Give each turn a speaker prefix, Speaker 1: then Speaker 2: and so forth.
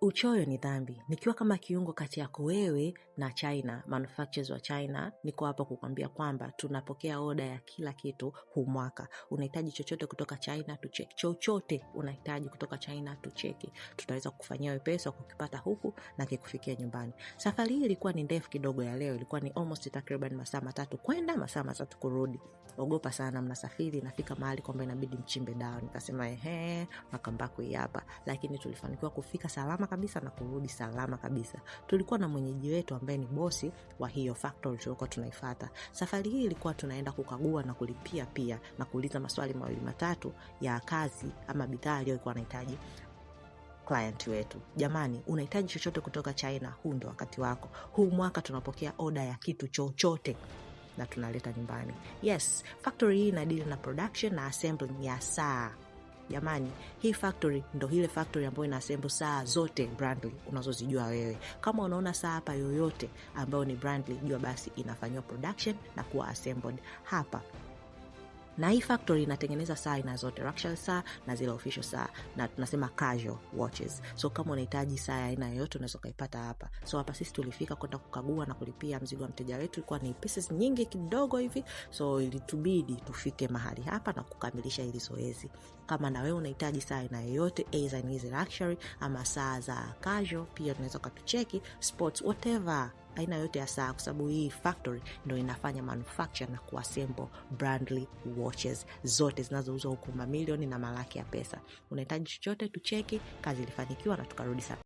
Speaker 1: Uchoyo ni dhambi. Nikiwa kama kiungo kati yako wewe na China, manufacturers wa China, niko hapa kukwambia kwamba tunapokea oda ya kila kitu huu mwaka. Unahitaji chochote kutoka China, tucheki. Chochote unahitaji kutoka China, tucheki. Tutaweza kukufanyia wepesi wa kukipata huku na kikufikia nyumbani. Safari hii ilikuwa ni ndefu kidogo ya leo. Ilikuwa ni almost takriban masaa 3 kwenda, masaa 3 kurudi. Ogopa sana mnasafiri, nafika mahali kwamba inabidi mchimbe dawa. Nikasema makambako hii hapa. Lakini tulifanikiwa kufika salama kabisa na kurudi salama kabisa. Tulikuwa na mwenyeji wetu ambaye ni bosi wa hiyo factory tulikuwa tunaifuata. Safari hii ilikuwa tunaenda kukagua na kulipia pia na kuuliza maswali 2-3 ya kazi ama bidhaa aliyokuwa anahitaji client wetu. Jamani, unahitaji chochote kutoka China, huu ndo wakati wako. Huu mwaka tunapokea oda ya kitu chochote na tunaleta nyumbani. Yes, factory hii inadeal na production na assembling ya saa. Jamani, hii factory ndo ile factory ambayo ina assemble saa zote Brandly unazozijua wewe. Kama unaona saa hapa yoyote ambayo ni Brandly, jua basi inafanywa production na kuwa assembled hapa. Na hii factory inatengeneza saa ina zote, luxury saa na zile official saa, na tunasema casual watches. So kama unahitaji saa aina yoyote unaweza kuipata hapa. So hapa sisi tulifika kwenda kukagua na kulipia mzigo wa mteja wetu. Ilikuwa ni pieces nyingi kidogo hivi, so ilitubidi tufike mahali hapa na kukamilisha hili zoezi. Kama na wewe unahitaji saa aina yoyote, either ni luxury ama saa za casual, pia unaweza kutucheki, sports, whatever, aina yote ya saa, kwa sababu hii factory ndio inafanya manufacture na kuassemble Brandly watches zote zinazouzwa huko mamilioni na malaki ya pesa. Unahitaji chochote, tucheki. Kazi ilifanikiwa na tukarudi sana.